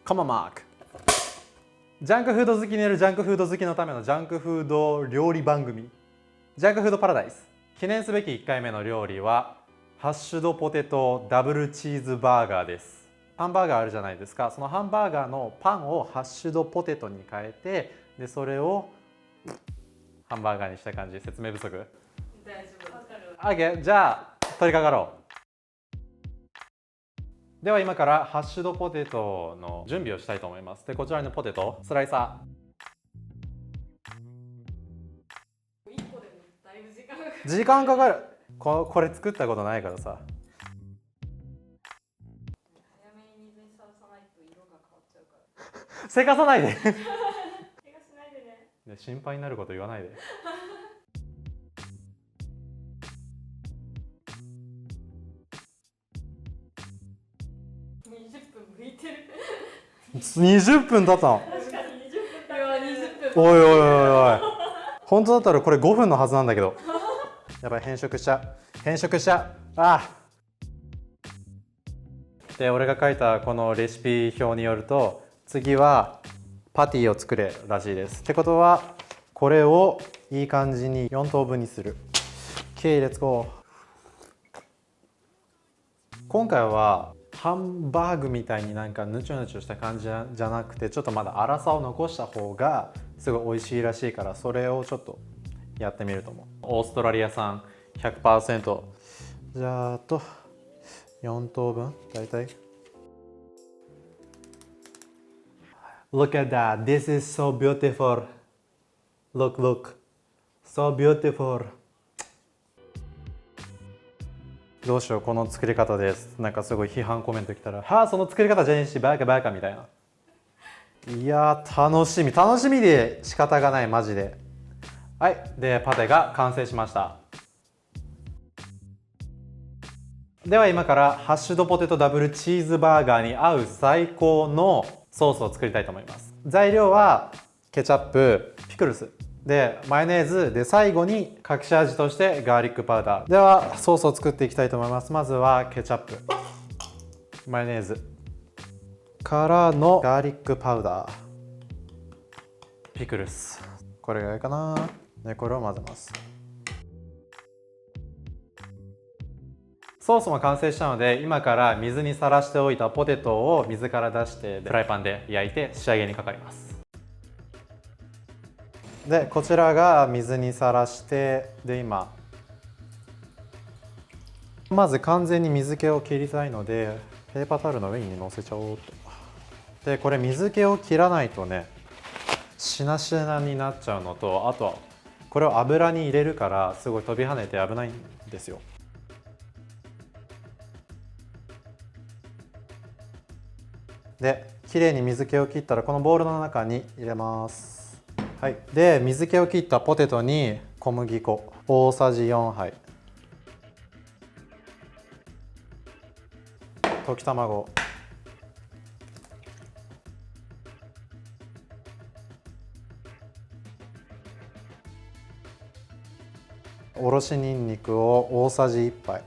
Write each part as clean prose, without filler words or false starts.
コママーク。ジャンクフード好きによるジャンクフード好きのためのジャンクフード料理番組、ジャンクフードパラダイス。記念すべき1回目の料理はハッシュドポテトダブルチーズバーガーです。ハンバーガーあるじゃないですか。そのハンバーガーのパンをハッシュドポテトに変えて、でそれをハンバーガーにした感じ。説明不足？大丈夫。わかる。OK、じゃあ取り掛かろう。では今からハッシュドポテトの準備をしたいと思います。でこちらのポテトスライサー。1個でもだいぶ時間がかかる。時間かかる。これ作ったことないからさ。早めに水にさらさないと色が変わっちゃうから。せかさないで。怪我しないでね。ね、心配になること言わないで。20分経ったの。確かに20分。おいおいおいおい。本当だったらこれ5分のはずなんだけど。やばい、変色しちゃう。変色しちゃう。ああ。で、俺が書いたこのレシピ表によると、次はパティを作れらしいです。ってことは、これをいい感じに4等分にする。OK、レッツゴー。今回はハンバーグみたいになんかヌチュヌチュした感じじゃなくて、ちょっとまだ粗さを残した方がすごい美味しいらしいから、それをちょっとやってみると思う。オーストラリア産 100%。じゃあ4等分大体。Look at that. This is so beautiful. Look, look. So beautiful. どうしよう、この作り方です。なんかすごい批判コメント来たら、はあ、その作り方じゃねえし、バカバカみたいな。いやー、楽しみで仕方がない、マジで。はい、で、パテが完成しました。では今からハッシュドポテトダブルチーズバーガーに合う最高のソースを作りたいと思います。材料はケチャップ、ピクルスでマヨネーズで、最後に隠し味としてガーリックパウダー。ではソースを作っていきたいと思います。まずはケチャップ、マヨネーズからのガーリックパウダー、ピクルス、これぐらいかな。でこれを混ぜます。ソースも完成したので、今から水にさらしておいたポテトを水から出してフライパンで焼いて仕上げにかかります。でこちらが水にさらして、で今まず完全に水気を切りたいので、ペーパータオルの上に乗せちゃおうと。でこれ水気を切らないとね、しなしなになっちゃうのと、あとはこれを油に入れるからすごい飛び跳ねて危ないんですよ。できれいに水気を切ったらこのボウルの中に入れます。はい、で水気を切ったポテトに小麦粉大さじ4杯、溶き卵、おろしにんにくを大さじ1杯、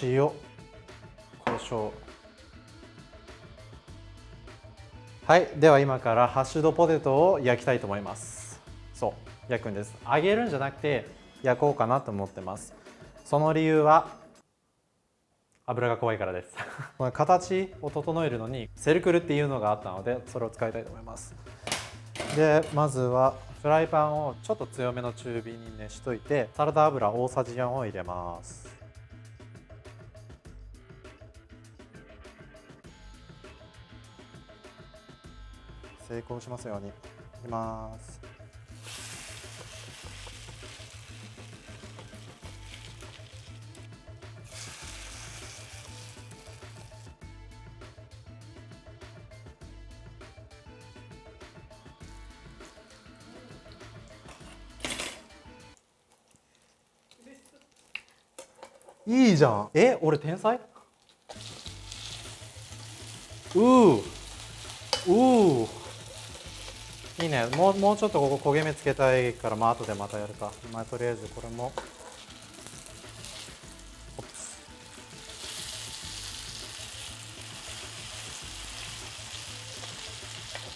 塩、はい、では今からハッシュドポテトを焼きたいと思います。そう、焼くんです。揚げるんじゃなくて焼こうかなと思ってます。その理由は油が怖いからです。この形を整えるのにセルクルっていうのがあったので、それを使いたいと思います。でまずはフライパンをちょっと強めの中火に熱しといて、サラダ油大さじ4を入れます。成功しますように。いきます。いいじゃん。俺天才？いいね。もうちょっとここ焦げ目つけたいから、後でまたやるか。とりあえずこれも。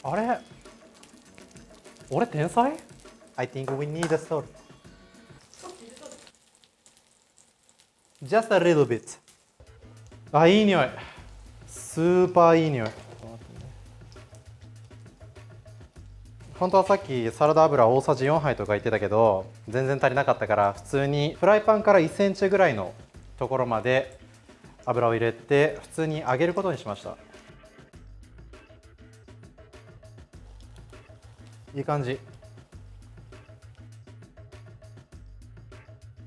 あれ俺天才？ I think we need a salt. Just a little bit. あ、いい匂い。スーパーいい匂い。本当はさっきサラダ油大さじ4杯とか言ってたけど、全然足りなかったから普通にフライパンから1センチぐらいのところまで油を入れて普通に揚げることにしました。いい感じ。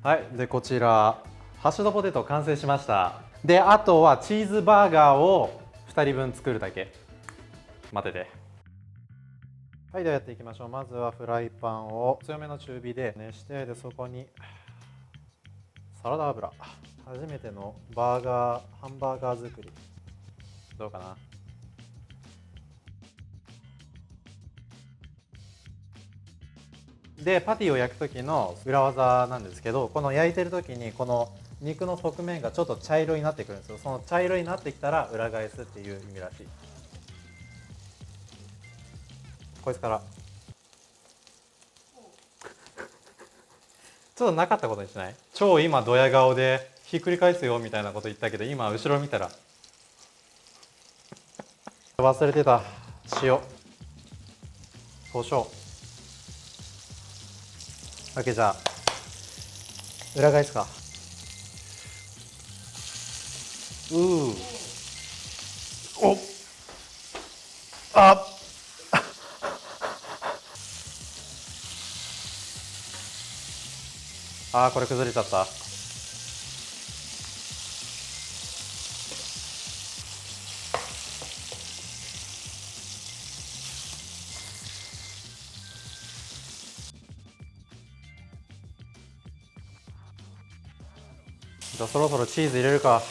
はい、でこちらハッシュドポテト完成しました。であとはチーズバーガーを2人分作るだけ。待ってて。はい、ではやっていきましょう。まずはフライパンを強めの中火で熱して、でそこにサラダ油。初めてのハンバーガー作り。どうかな。でパティを焼く時の裏技なんですけど、この焼いてる時にこの肉の側面がちょっと茶色になってくるんですよ。その茶色になってきたら裏返すっていう意味らしい。こいつからちょっとなかったことにしない？超今ドヤ顔でひっくり返すよみたいなこと言ったけど、今後ろ見たら忘れてた。塩、胡椒。OK、じゃあ裏返すか。おああー、これ崩れちゃった。じゃあそろそろチーズ入れるか。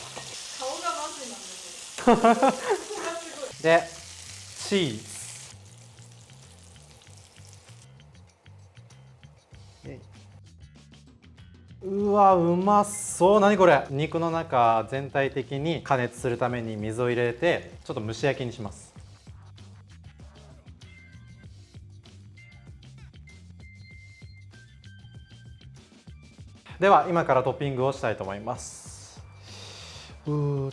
顔がまずいなんだけど。でチーズ。うわ、うまそう。何これ。肉の中全体的に加熱するために水を入れてちょっと蒸し焼きにします。では今からトッピングをしたいと思います。見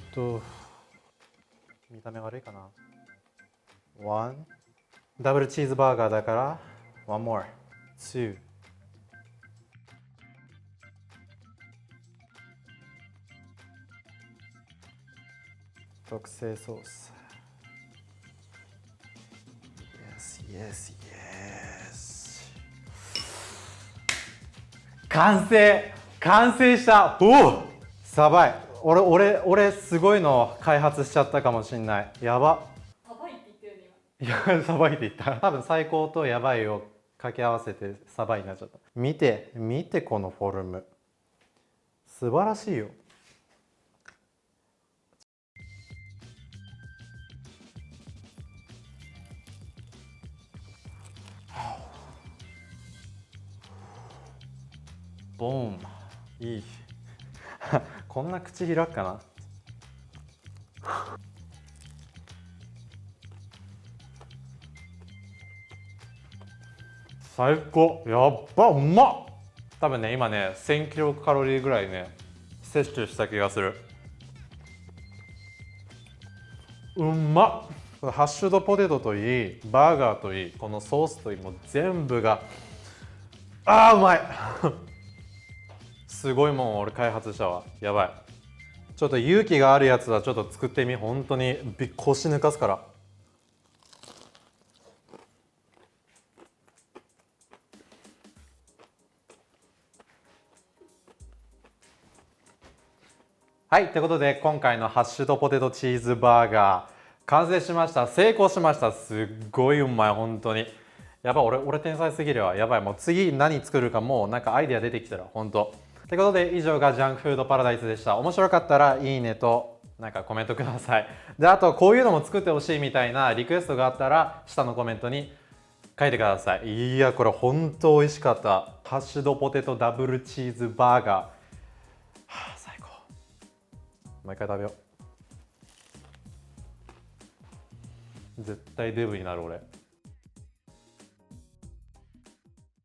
た目悪いかな。ダブルチーズバーガーだからone more two。特製ソース。Yes。完成した。おお、さばい。俺すごいの開発しちゃったかもしんない。やば。さばいって言ったよね今。いや、さばいって言った。多分最高とやばいを掛け合わせてさばいになっちゃった。見てこのフォルム。素晴らしいよ。ボーン。いい。こんな口開くかな。最高。やっば、うまっ。多分ね、今ね1000キロカロリーぐらいね摂取した気がする。うまっ。ハッシュドポテトといい、バーガーといい、このソースといい、もう全部がうまい。すごいもん俺開発したわ。やばい。ちょっと勇気があるやつはちょっと作ってみ。本当に腰抜かすから。はい、ということで今回のハッシュドポテトチーズバーガー完成しました。成功しました。すっごいうまい。本当にやばい。俺天才すぎるわ。やばい。もう次何作るかもうなんかアイデア出てきたら本当。ということで以上がジャンクフードパラダイスでした。面白かったらいいねとなんかコメントください。であとこういうのも作ってほしいみたいなリクエストがあったら下のコメントに書いてください。いやこれ本当美味しかった。ハッシュドポテトダブルチーズバーガー、最高。もう一回食べよう。絶対デブになる俺。